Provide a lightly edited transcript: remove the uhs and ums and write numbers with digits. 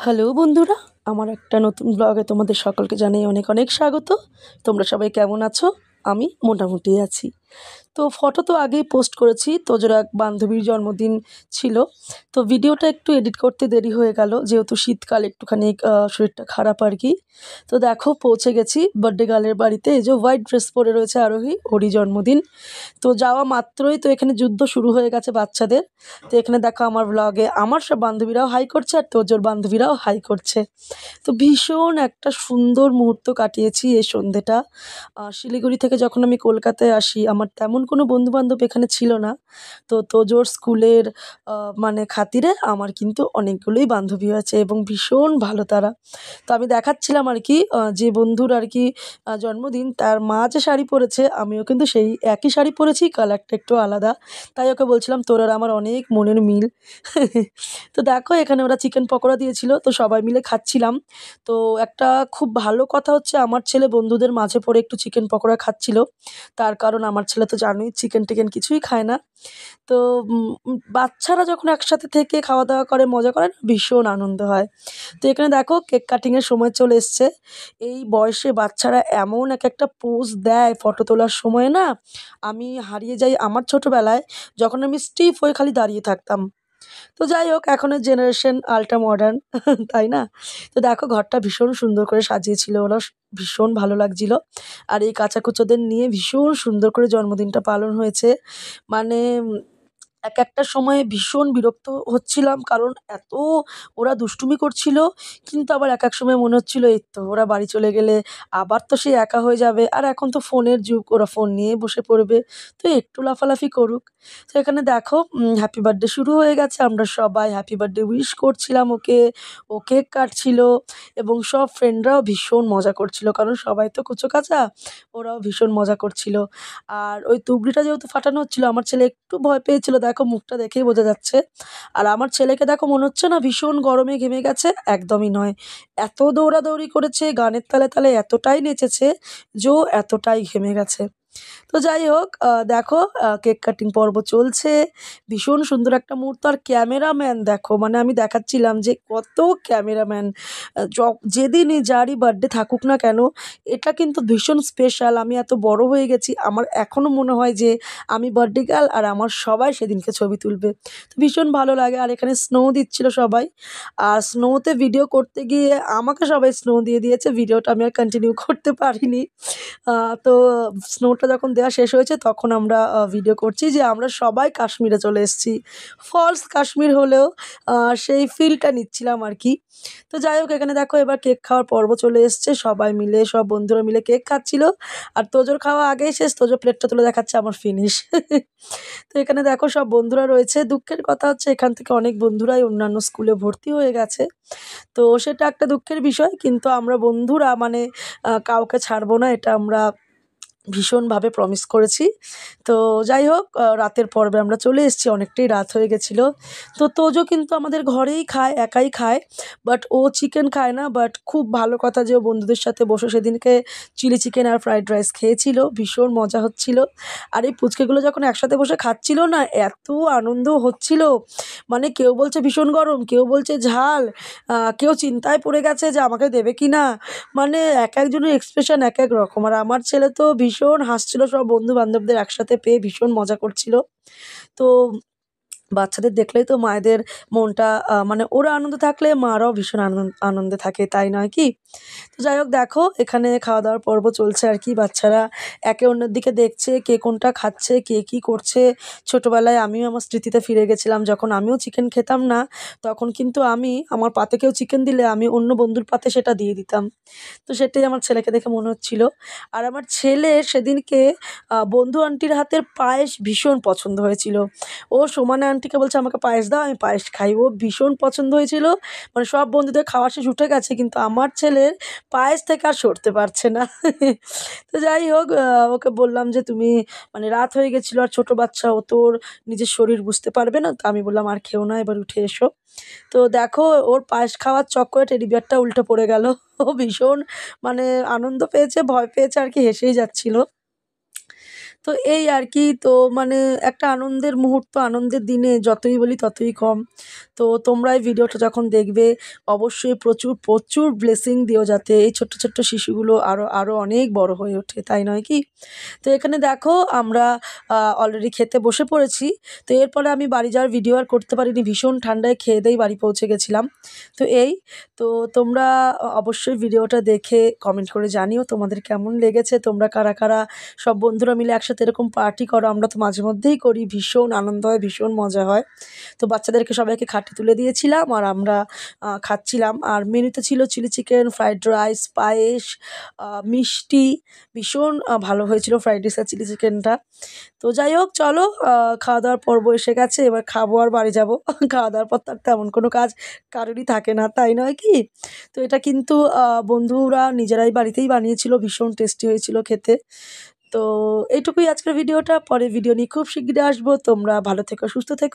Hello বন্ধুরা, আমার একটা নতুন ব্লগে তোমাদের সকলকে জানাই অনেক অনেক স্বাগত। তোমরা সবাই কেমন আছো? আমি মোটামুটি আছি। তো ফটো তো আগেই পোস্ট করেছি, তোজোর এক বান্ধবীর জন্মদিন ছিল। তো ভিডিওটা একটু এডিট করতে দেরি হয়ে গেল, যেহেতু শীতকাল একটুখানি শরীরটা খারাপ আর কি। তো দেখো পৌঁছে গেছি বার্থডে গার্লের বাড়িতে। এই যে হোয়াইট ড্রেস পরে রয়েছে আরোহী, ওরই জন্মদিন। তো যাওয়া মাত্রই তো এখানে যুদ্ধ শুরু হয়ে গেছে বাচ্চাদের। তো এখানে দেখো আমার ব্লগে আমার সব বান্ধবীরাও হাই করছে আর তোজোর বান্ধবীরাও হাই করছে। তো ভীষণ একটা সুন্দর মুহূর্ত কাটিয়েছি এই সন্ধেটা। শিলিগুড়ি থেকে যখন আমি কলকাতায় আসি, আমার তেমন কোনো বন্ধুবান্ধব এখানে ছিল না। তো তোজোর স্কুলের মানে খাতিরে আমার কিন্তু অনেকগুলোই বান্ধবী আছে এবং ভীষণ ভালো তারা। তো আমি দেখাচ্ছিলাম আর কি, যে বন্ধুর আর কি জন্মদিন, তার মা যে শাড়ি পরেছে আমিও কিন্তু সেই একই শাড়ি পরেছি, কালারটা একটু আলাদা। তাই ওকে বলছিলাম তোর আর আমার অনেক মনের মিল। তো দেখো এখানে ওরা চিকেন পকোড়া দিয়েছিল, তো সবাই মিলে খাচ্ছিলাম। তো একটা খুব ভালো কথা হচ্ছে, আমার ছেলে বন্ধুদের মাঝে পড়ে একটু চিকেন পকোড়া খাচ্ছিল। তার কারণ আমার ছেলে তো জানোই চিকেন টিকেন কিছুই খায় না। তো বাচ্চারা যখন একসাথে থেকে খাওয়া দাওয়া করে মজা করে না, ভীষণ আনন্দ হয়। তো এখানে দেখো কেক কাটিংয়ের সময় চলে এসছে। এই বয়সে বাচ্চারা এমন এক একটা পোজ দেয় ফটো তোলার সময় না, আমি হারিয়ে যাই আমার ছোটবেলায়, যখন আমি স্টিফ হয়ে খালি দাঁড়িয়ে থাকতাম। তো যাই হোক, এখনের জেনারেশন আল্ট্রা মডার্ন, তাই না? তো দেখো ঘরটা ভীষণ সুন্দর করে সাজিয়েছিল ওরা, ভীষণ ভালো লাগছিল। আর এই কাচাকুচোদের নিয়ে ভীষণ সুন্দর করে জন্মদিনটা পালন হয়েছে। মানে একটা সময়ে ভীষণ বিরক্ত হচ্ছিলাম, কারণ এত ওরা দুষ্টুমি করছিল। কিন্তু আবার এক সময় মনে হচ্ছিল এই তো ওরা বাড়ি চলে গেলে আবার তো সে একা হয়ে যাবে, আর এখন তো ফোনের যুগ, ওরা ফোন নিয়ে বসে পড়বে। তো একটু লাফালাফি করুক। তো এখানে দেখো হ্যাপি বার্থডে শুরু হয়ে গেছে, আমরা সবাই হ্যাপি বার্থডে উইশ করছিলাম ওকে। ও কেক কাটছিল এবং সব ফ্রেন্ডরাও ভীষণ মজা করছিল, কারণ সবাই তো কুচো কাচা, ওরাও ভীষণ মজা করছিল। আর ওই তুবড়িটা যেহেতু ফাটানো হচ্ছিল, আমার ছেলে একটু ভয় পেয়েছিল, দেখো মুখটা দেখেই বোঝা যাচ্ছে। আর আমার ছেলেকে দেখো মনে হচ্ছে না ভীষণ গরমে ঘেমে গেছে, একদমই নয়। এত দৌড়াদৌড়ি করেছে, গানের তালে তালে এতটাই নেচেছে যে ও এতটাই ঘেমে গেছে। তো যাই হোক, দেখো কেক কাটিং পর্ব চলছে। ভীষণ সুন্দর একটা মুহূর্ত। আর ক্যামেরাম্যান দেখো, মানে আমি দেখাচ্ছিলাম যে কত ক্যামেরাম্যান। যেদিনই যারই বার্থডে থাকুক না কেন, এটা কিন্তু ভীষণ স্পেশাল। আমি এত বড় হয়ে গেছি, আমার এখনও মনে হয় যে আমি বার্থডে গার্ল আর আমার সবাই সেদিনকে ছবি তুলবে। তো ভীষণ ভালো লাগে। আর এখানে স্নো দিচ্ছিল সবাই। আর স্নোতে ভিডিও করতে গিয়ে আমাকে সবাই স্নো দিয়ে দিয়েছে, ভিডিওটা আমি আর কন্টিনিউ করতে পারিনি। তো স্নোটা যখন দেওয়া শেষ হয়েছে তখন আমরা ভিডিও করছি যে আমরা সবাই কাশ্মীরে চলে এসেছি। ফলস কাশ্মীর হলেও সেই ফিলটা নিচ্ছিলাম আর কি। তো যাই হোক, এখানে দেখো এবার কেক খাওয়ার পর্ব চলে এসছে, সবাই মিলে সব বন্ধুরা মিলে কেক খাচ্ছিল। আর তোজোর খাওয়া আগেই শেষ, তোজো প্লেটটা তুলে দেখাচ্ছে আমার ফিনিশ। তো এখানে দেখো সব বন্ধুরা রয়েছে। দুঃখের কথা হচ্ছে এখান থেকে অনেক বন্ধুরাই অন্যান্য স্কুলে ভর্তি হয়ে গেছে। তো সেটা একটা দুঃখের বিষয়, কিন্তু আমরা বন্ধুরা মানে কাউকে ছাড়বো না, এটা আমরা ভীষণভাবে প্রমিস করেছি। তো যাই হোক, রাতের পর্বে আমরা চলে এসেছি, অনেকটাই রাত হয়ে গেছিলো। তো তোজো কিন্তু আমাদের ঘরেই খায়, একাই খায়। বাট ও চিকেন খায় না, বাট খুব ভালো কথা যে ও বন্ধুদের সাথে বসে সেদিনকে চিলি চিকেন আর ফ্রাইড রাইস খেয়েছিল, ভীষণ মজা হচ্ছিল। আর এই পুচকেগুলো যখন একসাথে বসে খাচ্ছিল না, এত আনন্দ হচ্ছিল। মানে কেউ বলছে ভীষণ গরম, কেউ বলছে ঝাল, কেউ চিন্তায় পড়ে গেছে যে আমাকে দেবে কি না। মানে এক একজনের এক্সপ্রেশন এক এক রকম। আর আমার ছেলে তো ভীষণ হাসছিল, সব বন্ধু বান্ধবদের একসাথে পেয়ে ভীষণ মজা করছিল। তো বাচ্চাদের দেখলেই তো মায়েদের মনটা মানে ওরা আনন্দে থাকলে মারাও ভীষণ আনন্দে থাকে, তাই নয় কি? তো যাই হোক, দেখো এখানে খাওয়া দাওয়ার পর্ব চলছে আর কি। বাচ্চারা একে অন্যের দিকে দেখছে, কে কোনটা খাচ্ছে, কে কী করছে। ছোটোবেলায় আমিও আমার স্মৃতিতে ফিরে গেছিলাম, যখন আমিও চিকেন খেতাম না, তখন কিন্তু আমি আমার পাতে কেউ চিকেন দিলে আমি অন্য বন্ধুর পাতে সেটা দিয়ে দিতাম। তো সেটাই আমার ছেলেকে দেখে মনে হচ্ছিল। আর আমার ছেলের সেদিনকে বন্ধু আন্টির হাতের পায়েস ভীষণ পছন্দ হয়েছিল। ও সমানে আন্টিকে বলছে আমাকে পায়েস দাও, আমি পায়েস খাই। ও ভীষণ পছন্দ হয়েছিল। মানে সব বন্ধুদের খাওয়া শেষ উঠে গেছে, কিন্তু আমার ছেলের পায়েস থেকে আর সরতে পারছে না। তো যাই হোক, ওকে বললাম যে তুমি, মানে রাত হয়ে গেছিলো আর ছোট বাচ্চা, ও তোর নিজের শরীর বুঝতে পারবে না। তো আমি বললাম আর খেও না, এবার উঠে এসো। তো দেখো ওর পায়েস খাওয়ার চক্করে টেডি বিয়ারটা উল্টে পড়ে গেল। ও ভীষণ মানে আনন্দ পেয়েছে, ভয় পেয়েছে আর কি, হেসেই যাচ্ছিল। তো এই আর কি। তো মানে একটা আনন্দের মুহূর্ত, আনন্দের দিনে যতই বলি ততই কম। তো তোমরা এই ভিডিওটা যখন দেখবে অবশ্যই প্রচুর প্রচুর ব্লেসিং দিও, যাতে এই ছোট্ট ছোট্ট শিশুগুলো আরও আরও অনেক বড় হয়ে ওঠে, তাই নয় কি? তো এখানে দেখো আমরা অলরেডি খেতে বসে পড়েছি। তো এরপরে আমি বাড়ি যাওয়ার ভিডিও আর করতে পারিনি, ভীষণ ঠান্ডায় খেয়ে দেই বাড়ি পৌঁছে গেছিলাম। তো এই, তো তোমরা অবশ্যই ভিডিওটা দেখে কমেন্ট করে জানিও তোমাদের কেমন লেগেছে, তোমরা কারা কারা সব বন্ধুরা মিলে একসাথে এরকম পার্টি করো। আমরা তো মাঝে মধ্যেই করি, ভীষণ আনন্দ হয়, ভীষণ মজা হয়। তো বাচ্চাদেরকে সবাইকে খাটে তুলে দিয়েছিলাম আর আমরা খাচ্ছিলাম। আর মেনুতে ছিল চিলি চিকেন, ফ্রাইড রাইস, পায়েস, মিষ্টি। ভীষণ ভালো হয়েছিল ফ্রাইড রাইস আর চিলি চিকেনটা। তো যাই হোক, চলো, খাওয়া দাওয়ার পর্ব এসে গেছে, এবার খাবো আর বাড়ি যাবো। খাওয়া দাওয়ার পর তার তেমন কোনো কাজ কারোরই থাকে না, তাই নয় কি? তো এটা কিন্তু বন্ধুরা নিজেরাই বাড়িতেই বানিয়েছিল, ভীষণ টেস্টি হয়েছিল খেতে। তো এইটুকুই আজকের ভিডিওটা, পরে ভিডিও নিয়ে খুব শিগগিরই আসবো। তোমরা ভালো থেকো, সুস্থ থেকো।